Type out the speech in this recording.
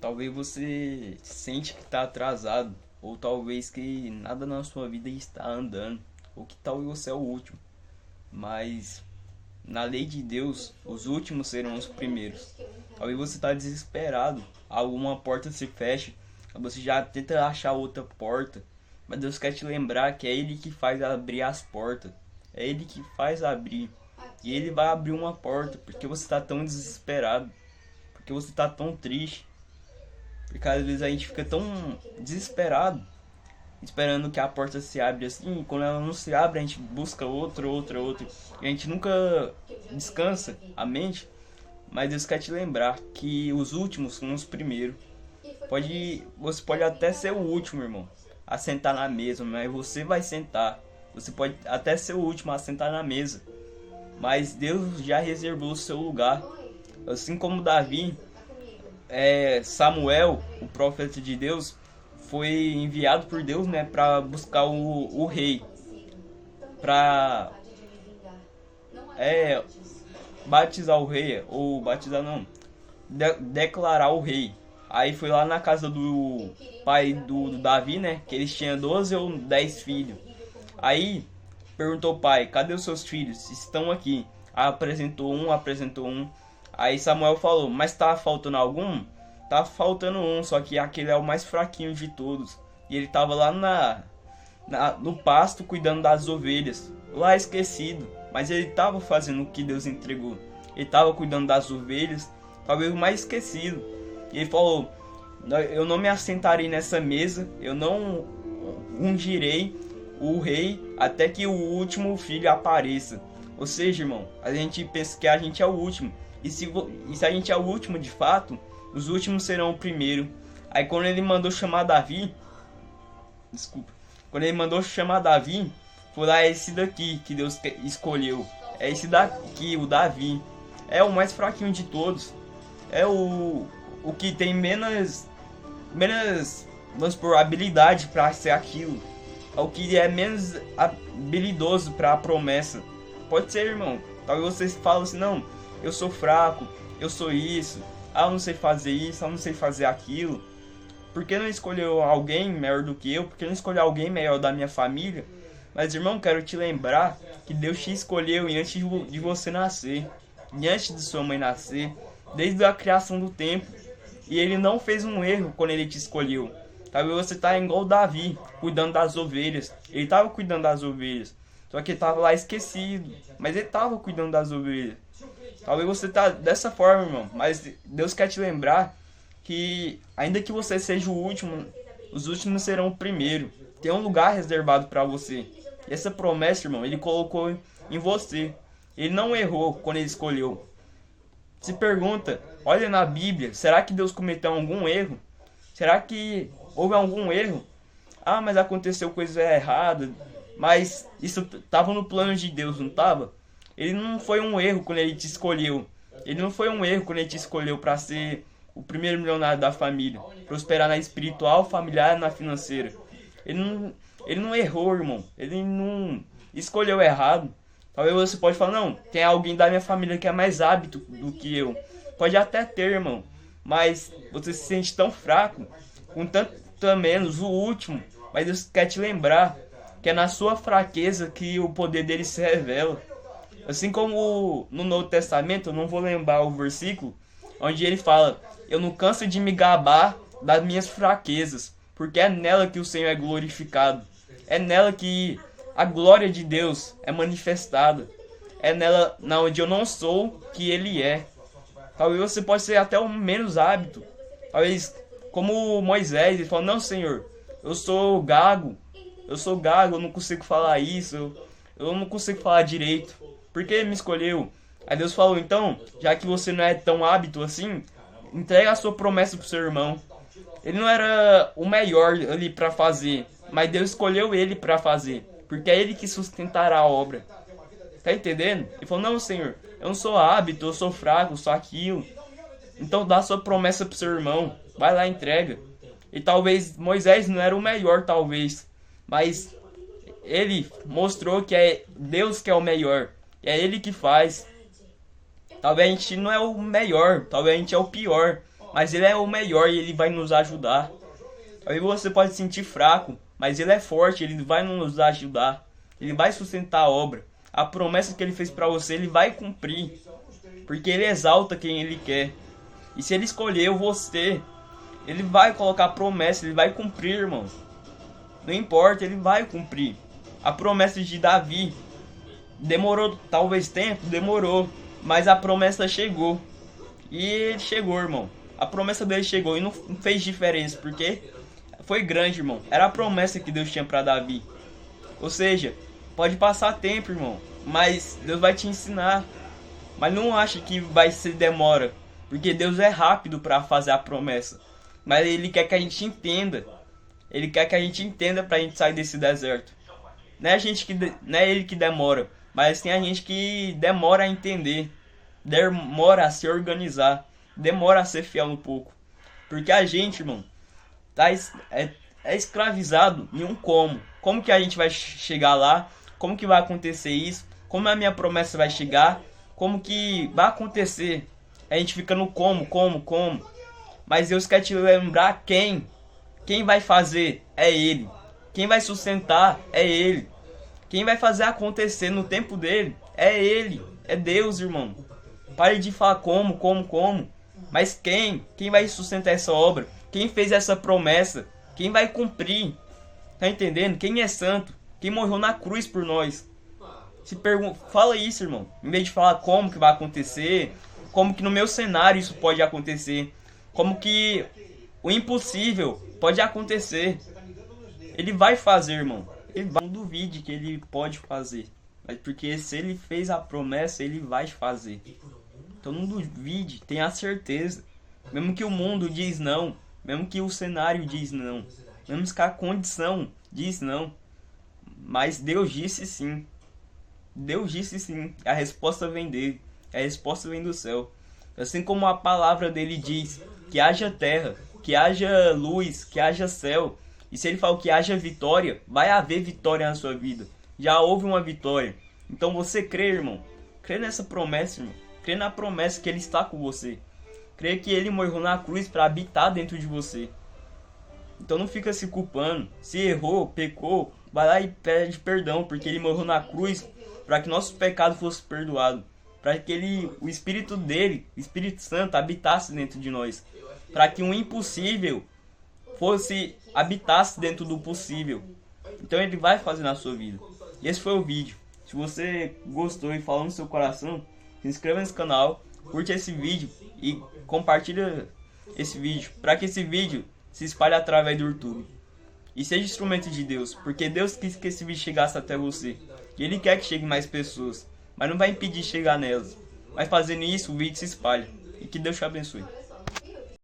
Talvez você sente que está atrasado, ou talvez que nada na sua vida está andando, ou que talvez você é o último. Mas na lei de Deus, os últimos serão os primeiros. Talvez você está desesperado, alguma porta se fecha, você já tenta achar outra porta, mas Deus quer te lembrar que é Ele que faz abrir as portas, é Ele que faz abrir, e Ele vai abrir uma porta, porque você está tão desesperado, porque você está tão triste, porque às vezes a gente fica tão desesperado, esperando que a porta se abra assim, e quando ela não se abre, a gente busca outra, e a gente nunca descansa a mente, mas Deus quer te lembrar que os últimos são os primeiros. Você pode até ser o último, irmão, a sentar na mesa, mas você vai sentar. Você pode até ser o último a sentar na mesa, mas Deus já reservou o seu lugar. Assim como Davi, Samuel, o profeta de Deus, foi enviado por Deus, né, para buscar o rei, para batizar o rei, ou batizar não, declarar o rei. Aí foi lá na casa do pai do Davi, né, que eles tinham 12 ou 10 filhos. Aí perguntou o pai: cadê os seus filhos? Estão aqui. Aí apresentou um. Aí Samuel falou: mas tá faltando algum? Tá faltando um, só que aquele é o mais fraquinho de todos. E ele tava lá no pasto cuidando das ovelhas, lá esquecido. Mas ele tava fazendo o que Deus entregou. Ele tava cuidando das ovelhas, talvez o mais esquecido. E ele falou: eu não me assentarei nessa mesa, eu não ungirei o rei até que o último filho apareça. Ou seja, irmão, a gente pensa que a gente é o último. E se a gente é o último de fato, os últimos serão o primeiro. Aí quando ele mandou chamar Davi, foi lá esse daqui que Deus escolheu. É esse daqui, o Davi. É o mais fraquinho de todos. É o que tem menos, vamos por, habilidade para ser aquilo. É o que é menos habilidoso para a promessa. Pode ser, irmão. Talvez você fale assim: não, eu sou fraco, eu sou isso, eu não sei fazer isso, eu não sei fazer aquilo. Por que não escolheu alguém melhor do que eu? Por que não escolheu alguém melhor da minha família? Mas, irmão, quero te lembrar que Deus te escolheu antes de você nascer, e antes de sua mãe nascer, desde a criação do tempo. E Ele não fez um erro quando Ele te escolheu. Talvez você tá igual Davi, cuidando das ovelhas. Ele estava cuidando das ovelhas, só que ele estava lá esquecido, mas ele estava cuidando das ovelhas. Talvez você tá dessa forma, irmão, mas Deus quer te lembrar que ainda que você seja o último, os últimos serão o primeiro. Tem um lugar reservado para você. E essa promessa, irmão, Ele colocou em você. Ele não errou quando Ele escolheu. Se pergunta, olha na Bíblia, será que Deus cometeu algum erro? Será que houve algum erro? Ah, mas aconteceu coisa errada. Mas isso estava no plano de Deus, não estava? Ele não foi um erro quando Ele te escolheu. Ele não foi um erro quando Ele te escolheu para ser o primeiro milionário da família, prosperar na espiritual, familiar e na financeira. Ele não errou, irmão. Ele não escolheu errado. Talvez você pode falar: não, tem alguém da minha família que é mais hábito do que eu. Pode até ter, irmão. Mas você se sente tão fraco, com tanto menos, o último. Mas Deus quer te lembrar que é na sua fraqueza que o poder dele se revela. Assim como no Novo Testamento, eu não vou lembrar o versículo, onde ele fala: eu não canso de me gabar das minhas fraquezas, porque é nela que o Senhor é glorificado. É nela que a glória de Deus é manifestada. É nela, na onde eu não sou, que Ele é. Talvez você possa ser até o menos hábito. Talvez, como Moisés, ele falou: não, Senhor, eu sou gago, eu não consigo falar isso, eu não consigo falar direito. Por que Ele me escolheu? Aí Deus falou: então, já que você não é tão hábito assim, entrega a sua promessa pro seu irmão. Ele não era o melhor ali para fazer, mas Deus escolheu ele para fazer, porque é Ele que sustentará a obra. Tá entendendo? Ele falou: não, Senhor, eu não sou hábito, eu sou fraco, eu sou aquilo. Então dá a sua promessa pro seu irmão, vai lá e entrega. E talvez Moisés não era o melhor, talvez, mas ele mostrou que é Deus que é o melhor, e é Ele que faz. Talvez a gente não é o melhor, talvez a gente é o pior, mas ele é o melhor e ele vai nos ajudar. Aí você pode se sentir fraco, mas ele é forte, ele vai nos ajudar. Ele vai sustentar a obra. A promessa que ele fez para você, ele vai cumprir. Porque ele exalta quem ele quer. E se ele escolheu você, ele vai colocar a promessa, ele vai cumprir, irmão. Não importa, ele vai cumprir. A promessa de Davi demorou talvez tempo, demorou, mas a promessa chegou. E ele chegou, irmão. A promessa dele chegou e não fez diferença, porque foi grande, irmão. Era a promessa que Deus tinha para Davi. Ou seja, pode passar tempo, irmão, mas Deus vai te ensinar. Mas não ache que vai ser demora, porque Deus é rápido para fazer a promessa. Mas Ele quer que a gente entenda. Ele quer que a gente entenda para a gente sair desse deserto. Não é Ele que demora, mas tem a gente que demora a entender, demora a se organizar, demora a ser fiel um pouco. Porque a gente, irmão, é escravizado em um como. Como que a gente vai chegar lá? Como que vai acontecer isso? Como a minha promessa vai chegar? Como que vai acontecer? A gente fica no como. Mas Deus quer te lembrar quem vai fazer é Ele. Quem vai sustentar é Ele. Quem vai fazer acontecer no tempo dele é Ele. É Deus, irmão. Pare de falar como. Mas quem vai sustentar essa obra? Quem fez essa promessa? Quem vai cumprir? Tá entendendo? Quem é santo? Quem morreu na cruz por nós? Fala isso, irmão. Em vez de falar como que vai acontecer, como que no meu cenário isso pode acontecer, como que o impossível pode acontecer. Ele vai fazer, irmão. Não duvide que ele pode fazer. Mas porque se ele fez a promessa, ele vai fazer. Então não duvide, tenha certeza. Mesmo que o mundo diz não, mesmo que o cenário diz não, mesmo que a condição diz não, mas Deus disse sim. Deus disse sim. A resposta vem dele. A resposta vem do céu. Assim como a palavra dele diz que haja terra, que haja luz, que haja céu. E se ele fala que haja vitória, vai haver vitória na sua vida. Já houve uma vitória. Então você crê, irmão. Crê nessa promessa, irmão. Crê na promessa que ele está com você. Crê que ele morreu na cruz para habitar dentro de você. Então não fica se culpando. Se errou, pecou, vai lá e pede perdão, porque ele morreu na cruz para que nossos pecados fossem perdoados. Para que o Espírito dele, o Espírito Santo, habitasse dentro de nós. Para que o impossível habitasse dentro do possível. Então ele vai fazer na sua vida. E esse foi o vídeo. Se você gostou e falou no seu coração, se inscreva nesse canal, curte esse vídeo e compartilha esse vídeo, para que esse vídeo se espalhe através do YouTube. E seja instrumento de Deus, porque Deus quis que esse vídeo chegasse até você. E Ele quer que chegue mais pessoas, mas não vai impedir chegar nelas. Mas fazendo isso, o vídeo se espalha. E que Deus te abençoe.